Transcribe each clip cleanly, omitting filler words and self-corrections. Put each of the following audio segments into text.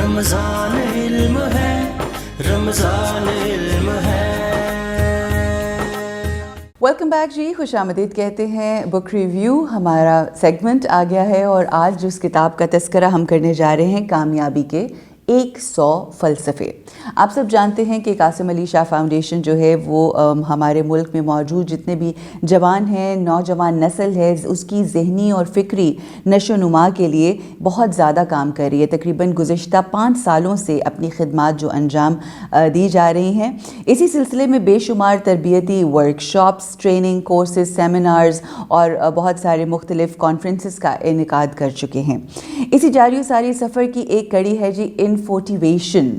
رمضان علم ہے، رمضان علم ہے۔ ویلکم بیک جی، خوش آمدید کہتے ہیں۔ بک ریویو ہمارا سیگمنٹ آ گیا ہے اور آج جس کتاب کا تذکرہ ہم کرنے جا رہے ہیں، کامیابی کے 100 فلسفے۔ آپ سب جانتے ہیں کہ قاسم علی شاہ فاؤنڈیشن جو ہے وہ ہمارے ملک میں موجود جتنے بھی جوان ہیں، نوجوان نسل ہے، اس کی ذہنی اور فکری نشو و نما کے لیے بہت زیادہ کام کر رہی ہے۔ تقریباً گزشتہ 5 سالوں سے اپنی خدمات جو انجام دی جا رہی ہیں، اسی سلسلے میں بے شمار تربیتی ورکشاپس، ٹریننگ کورسز، سیمینارز اور بہت سارے مختلف کانفرنسز کا انعقاد کر چکے ہیں۔ اسی جاری و ساری سفر کی ایک کڑی ہے جی انفوٹیویشن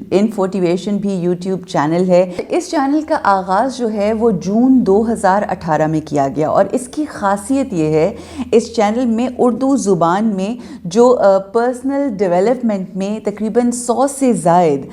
بھی یوٹیوب چینل ہے۔ اس چینل کا آغاز جو ہے وہ جون 2018 میں کیا گیا اور اس کی خاصیت یہ ہے، اس چینل میں اردو زبان میں جو پرسنل ڈیولپمنٹ میں تقریباً 100 سے زائد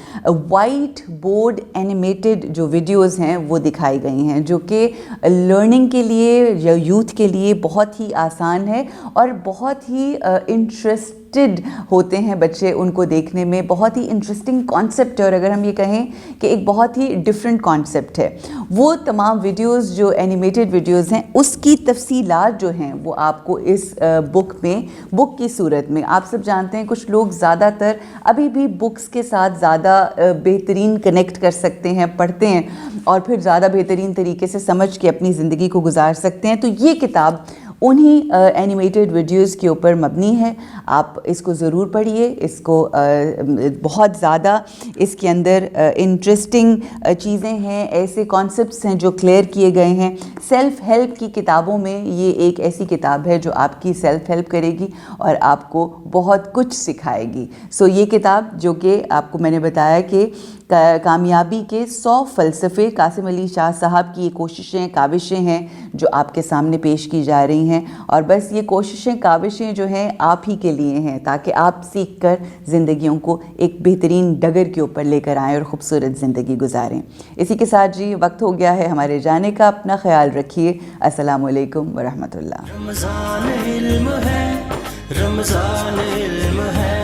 وائٹ بورڈ اینیمیٹڈ جو ویڈیوز ہیں وہ دکھائی گئی ہیں، جو کہ لرننگ کے لیے یا یوتھ کے لیے بہت ہی آسان ہے اور بہت ہی انٹرسٹڈ ہوتے ہیں بچے ان کو دیکھنے میں۔ بہت ہی انٹرسٹنگ کانسیپٹ ہے، اور اگر ہم یہ کہیں کہ ایک بہت ہی ڈفرینٹ کانسیپٹ ہے۔ وہ تمام ویڈیوز جو اینیمیٹڈ ویڈیوز ہیں، اس کی تفصیلات جو ہیں وہ آپ کو اس بک کی صورت میں، آپ سب جانتے ہیں کچھ لوگ زیادہ تر ابھی بھی بکس کے ساتھ زیادہ بہترین کنیکٹ کر سکتے ہیں، پڑھتے ہیں اور پھر زیادہ بہترین طریقے سے سمجھ کے اپنی زندگی کو گزار سکتے ہیں۔ تو یہ کتاب انہی اینیمیٹڈ ویڈیوز کے اوپر مبنی ہے۔ آپ اس کو ضرور پڑھیے، اس کو بہت زیادہ اس کے اندر انٹرسٹنگ چیزیں ہیں، ایسے کانسیپٹس ہیں جو کلیئر کیے گئے ہیں۔ سیلف ہیلپ کی کتابوں میں یہ ایک ایسی کتاب ہے جو آپ کی سیلف ہیلپ کرے گی اور آپ کو بہت کچھ سکھائے گی۔ یہ کتاب جو کہ آپ کو میں نے بتایا کہ کامیابی کے 100 فلسفے، قاسم علی شاہ صاحب کی یہ کوششیں، کاوشیں ہیں جو آپ کے سامنے پیش کی جا رہی ہیں، اور بس یہ کوششیں، کاوشیں جو ہیں آپ ہی کے لیے ہیں، تاکہ آپ سیکھ کر زندگیوں کو ایک بہترین ڈگر کے اوپر لے کر آئیں اور خوبصورت زندگی گزاریں۔ اسی کے ساتھ جی وقت ہو گیا ہے ہمارے جانے کا۔ اپنا خیال رکھیے۔ السلام علیکم ورحمۃ اللہ۔ رمضان علم ہے، رمضان علم ہے۔